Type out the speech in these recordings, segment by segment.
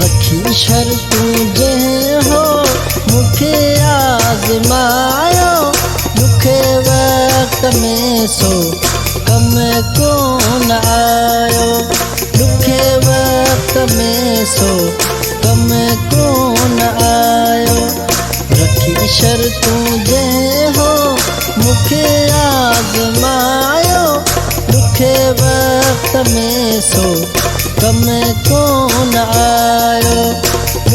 रखी शर्तूं जंहिं हो मूंखे आज़मायो, ॾुखे वक़्त में सो कम कोन आयो, ॾुखे वक़्त में सो कम कोन आयो। रखी शर्तूं जंहिं हो मूंखे आज़मायो, ॾुखे वक़्त में सो कम कोन आयो,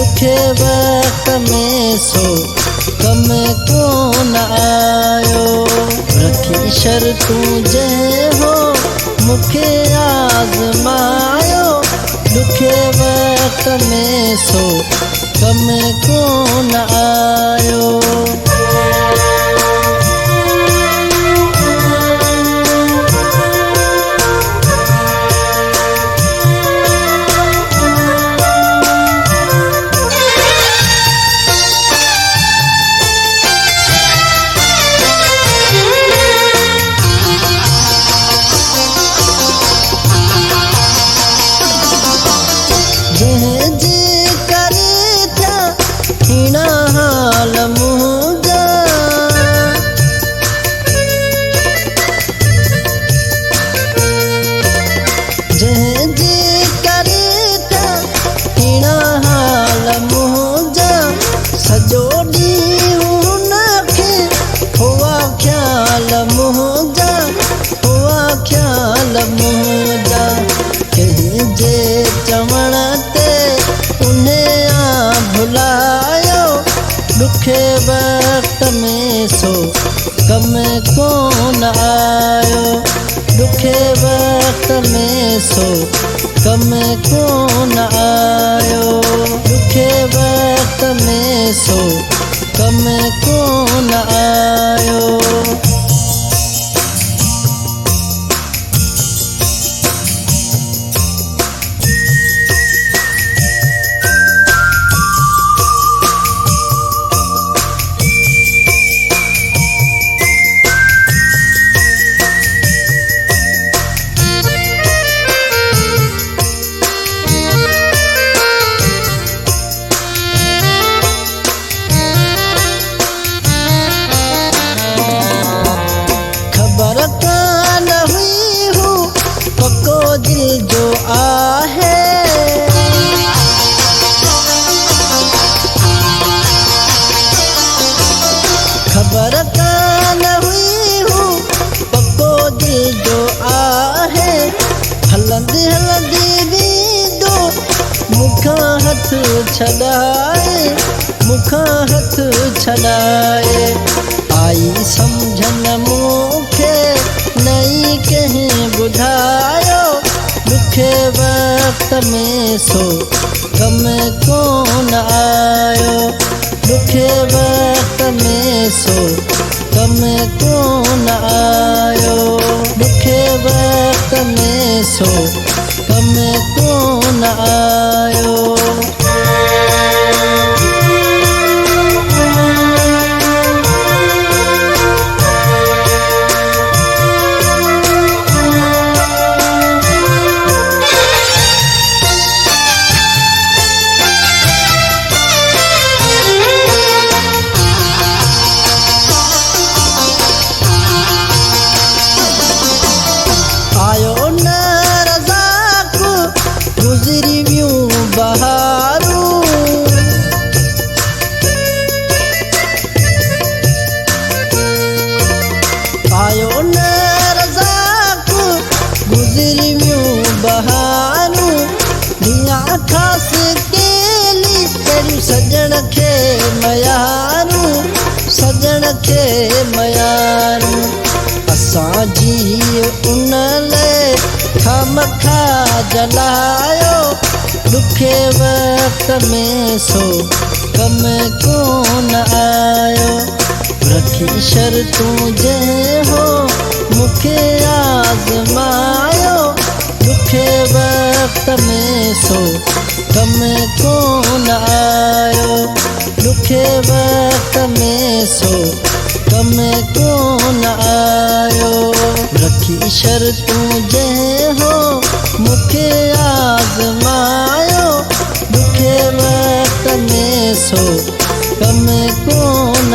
ॾुखे वक़्त में सो कम कोन आयो। रखी शर्तूं जंहिं हो मूंखे आज़मायो, ॾुखे वक़्त में सो कम कोन आयो। जंहिंजे करे थिया हीणा हाल मुंहिंजा, जंहिंजे करे थिया हीणा हाल मुंहिंजा, सॼो ॾींहुं हुनखे हुआ ख़्याल मुंहिंजा, हुआ ख़्याल मुंहिंजा। कंहिंजे चवण ते उन्हें भुलायो, ॾुखे वक़्त में सो कम कोन आयो, ॾुखे वक़्त में सो कम कोन आयो, ॾुखे वक़्त में सो कम कोन आयो। खबर कान हुई हूँ पक्को दिल जो आहे, खबर कान हुई हूँ पक्को दिल जो आहे। हलंदी हलंदी वेंदो मूंखां हथ छॾाए, मूंखां हथ छॾाए। आई सम्झन मूंखे नई कंहिं ॿुधायो, ॾुखे वक़्त में सो कम कोन आयो, ॾुखे वक़्त में सो कम कोन आयो, ॾुखे वक़्त में सो कम कोन आयो। आयो न रज़ाक गुज़री वियूं बहारूं, आयो न रज़ाक गुज़री वियूं बहारूं। ॾींहं ख़ासि केली कहिड़ियूं सॼण खे मयारूं, सॼण खे मयारूं। असांजी उन लाइ खामखा जलायो, ॾुखे वक़्त में सो कम कोन आयो। रखी शर्तूं जंहिं हो मूंखे आज़मायो, ॾुखे वक़्त में सो कम कोन आयो, ॾुखे वक़्त में सो कम कोन आयो। रखी शर्तूं जंहिं हो मूंखे आज़मायो, ॾुखे सो कम कोन